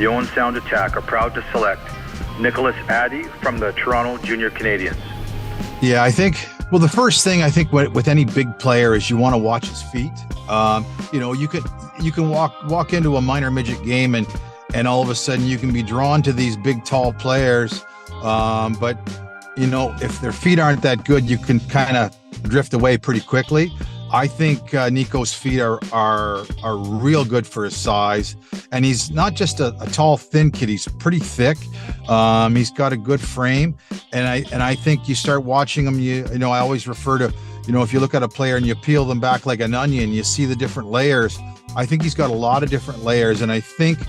The Owen Sound Attack are proud to select Nicholas Addy from the Toronto Junior Canadiens. Yeah, I think, well, the first thing I think with any big player is you want to watch his feet. You can walk into a minor midget game and all of a sudden you can be drawn to these big, tall players. But if their feet aren't that good, you can kind of drift away pretty quickly. I think Nico's feet are real good for his size, and he's not just a tall, thin kid. He's pretty thick. He's got a good frame, and I think you start watching him. I always refer to, if you look at a player and you peel them back like an onion, you see the different layers. I think he's got a lot of different layers, and I think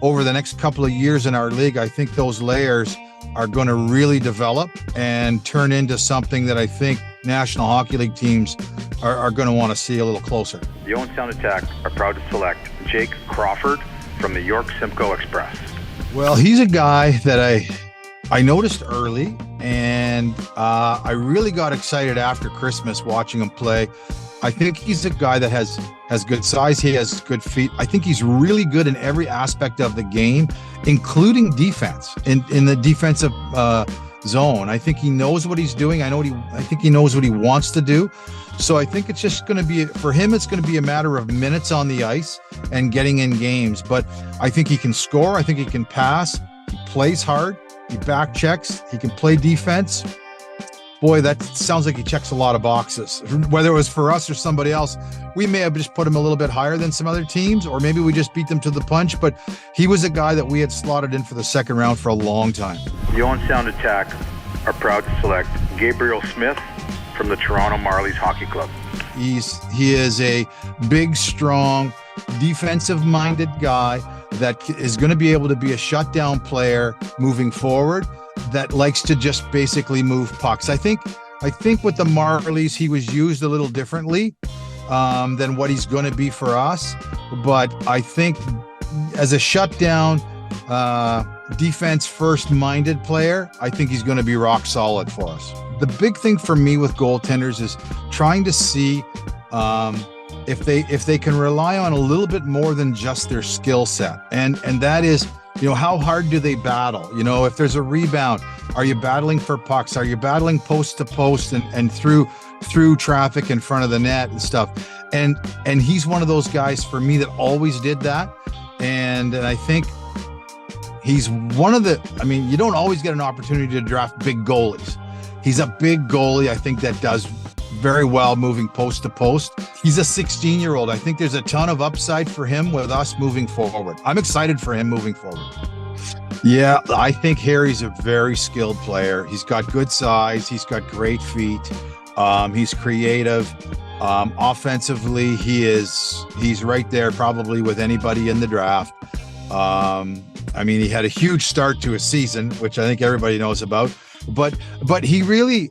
over the next couple of years in our league, I think those layers are going to really develop and turn into something that I think National Hockey League teams are going to want to see a little closer. The Owen Sound Attack are proud to select Jake Crawford from the York Simcoe Express. Well, he's a guy that I noticed early, and I really got excited after Christmas watching him play. I think he's a guy that has good size. He has good feet. I think he's really good in every aspect of the game, including defense, in the defensive zone. I think he knows what he's doing. I think he knows what he wants to do. So I think it's just going to be, for him, it's going to be a matter of minutes on the ice and getting in games. But I think he can score. I think he can pass. He plays hard. He back checks. He can play defense. Boy, that sounds like he checks a lot of boxes. Whether it was for us or somebody else, we may have just put him a little bit higher than some other teams, or maybe we just beat them to the punch. But he was a guy that we had slotted in for the second round for a long time. The Owen Sound Attack are proud to select Gabriel Smith from the Toronto Marlies Hockey Club. He is a big, strong, defensive-minded guy that is going to be able to be a shutdown player moving forward, that likes to just basically move pucks. I think with the Marlies, he was used a little differently than what he's going to be for us. But I think as a shutdown, defense first minded player, I think he's going to be rock solid for us. The big thing for me with goaltenders is trying to see if they can rely on a little bit more than just their skill set. And that is, how hard do they battle? If there's a rebound, are you battling for pucks? Are you battling post to post and through traffic in front of the net and stuff? And he's one of those guys for me that always did that. And I think he's one of you don't always get an opportunity to draft big goalies. He's a big goalie, I think, that does very well moving post to post. He's a 16-year-old. I think there's a ton of upside for him with us moving forward. I'm excited for him moving forward. Yeah, I think Harry's a very skilled player. He's got good size. He's got great feet. He's creative. Offensively, he's right there probably with anybody in the draft. He had a huge start to a season, which I think everybody knows about. But he really,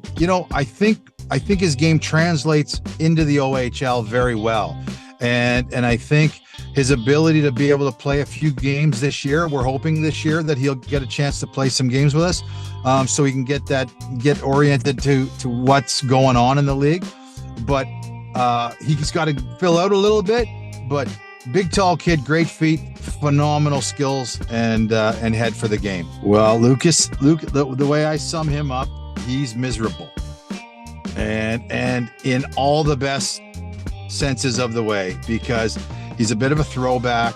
I think his game translates into the OHL very well. And I think his ability to be able to play a few games this year, we're hoping this year that he'll get a chance to play some games with us, so he can get oriented to what's going on in the league. But he's got to fill out a little bit, but big, tall kid, great feet, phenomenal skills, and head for the game. Well, Luke, the way I sum him up, he's miserable. And in all the best senses of the way, because he's a bit of a throwback,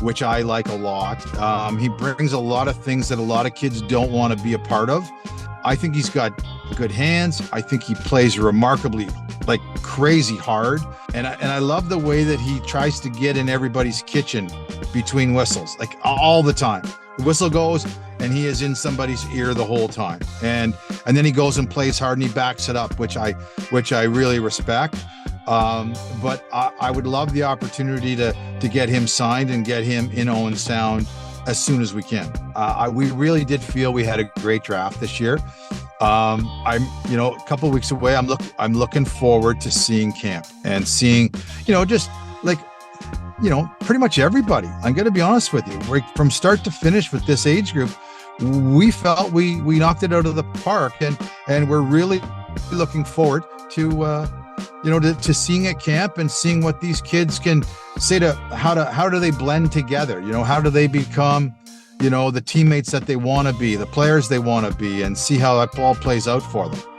which I like a lot. He brings a lot of things that a lot of kids don't want to be a part of. I think he's got good hands. I think he plays remarkably, like crazy hard. And I love the way that he tries to get in everybody's kitchen between whistles, like all the time. The whistle goes and he is in somebody's ear the whole time. And then he goes and plays hard and he backs it up, which I really respect. But I would love the opportunity to get him signed and get him in Owen Sound as soon as we can. We really did feel we had a great draft this year. I'm a couple of weeks away. I'm looking forward to seeing camp and seeing, just like, pretty much everybody. I'm going to be honest with you. From start to finish with this age group, we felt we knocked it out of the park, and we're really looking forward to seeing at camp and seeing what these kids can say to how do they blend together. How do they become the teammates that they want to be, the players they want to be, and see how that all plays out for them.